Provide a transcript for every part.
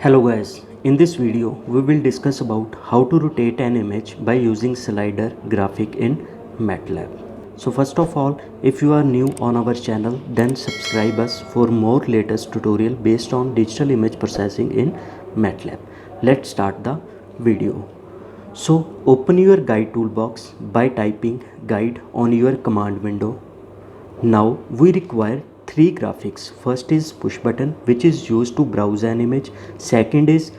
Hello guys, in this video we will discuss about how to rotate an image by using slider graphic in MATLAB. So first of all, if you are new on our channel, then subscribe us for more latest tutorial based on digital image processing in MATLAB. Let's start the video. So open your guide toolbox by typing guide on your command window. Now we require three graphics. First is push button, which is used to browse an image. Second is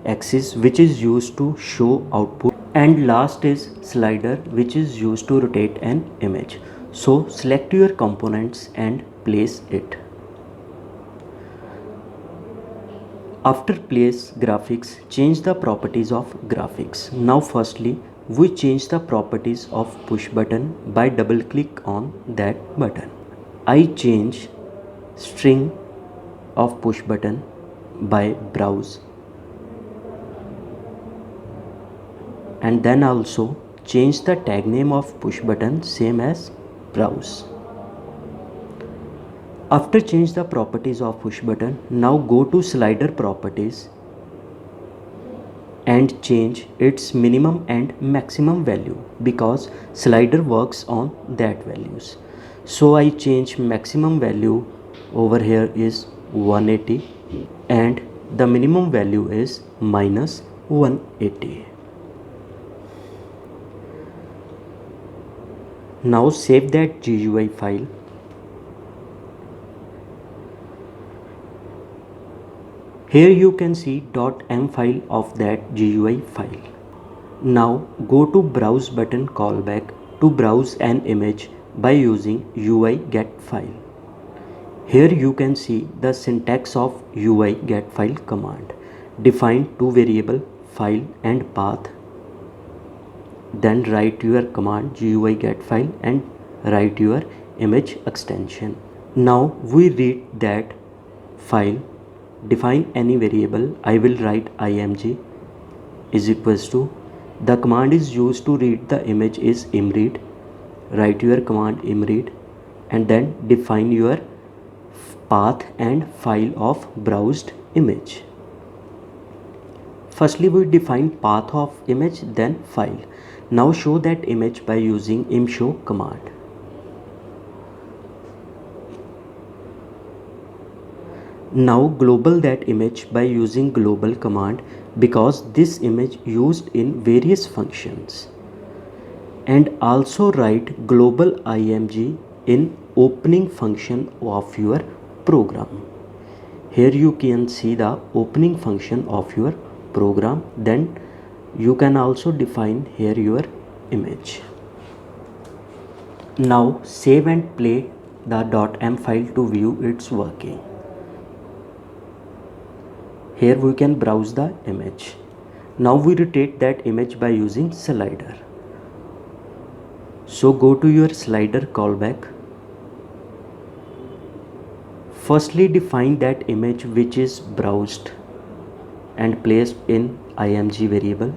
axis, which is used to show output. And last is slider, which is used to rotate an image. So select your components and place it. After place graphics, change the properties of graphics. Now firstly, we change the properties of push button by double click on that button. I change string of push button by browse, and then also change the tag name of push button same as browse. After change the properties of push button, now go to slider properties and change its minimum and maximum value because slider works on that values. So I change maximum value over here is 180 and the minimum value is minus 180. Now save that GUI file. Here you can see .m file of that GUI file. Now go to browse button callback to browse an image by using UI get file. Here you can see the syntax of UI get file command. Define two variable file and path. Then write your command GUI get file and write your image extension. Now we read that file. Define any variable. I will write img is equals to, the command is used to read the image is imread. Write your command imread and then define your path and file of browsed image. Firstly we define path of image, then file. Now show that image by using imshow command. Now global that image by using global command because this image used in various functions. And also write global img in opening function of your program. Here you can see the opening function of your program. Then you can also define here your image. Now save and play the .m file to view its working. Here we can browse the image. Now we rotate that image by using slider. So go to your slider callback. Firstly define that image which is browsed and placed in img variable.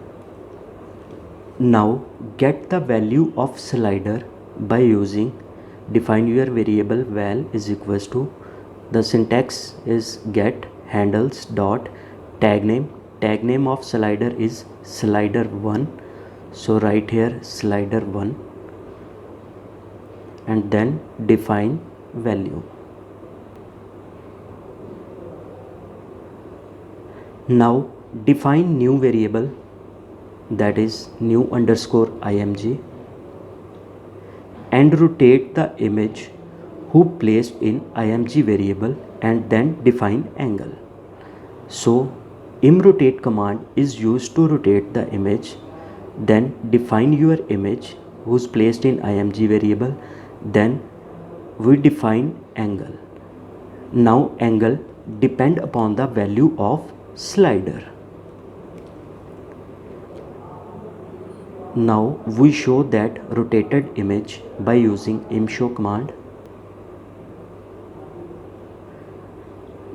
Now get the value of slider by using define your variable val is equals to, the syntax is get handles dot tag name of slider is slider1, so write here slider1 and then define value. Now define new variable, that is new underscore img, and rotate the image who placed in img variable and then define angle. So imrotate command is used to rotate the image. Then define your image who's placed in img variable. Then we define angle. Now angle depend upon the value of slider. Now we show that rotated image by using imshow command.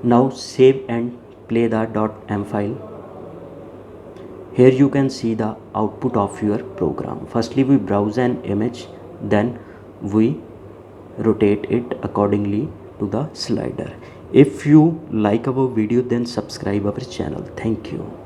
Now save and play the .m file. Here you can see the output of your program. Firstly we browse an image, then we rotate it accordingly to the slider. If you like our video, then subscribe our channel. Thank you.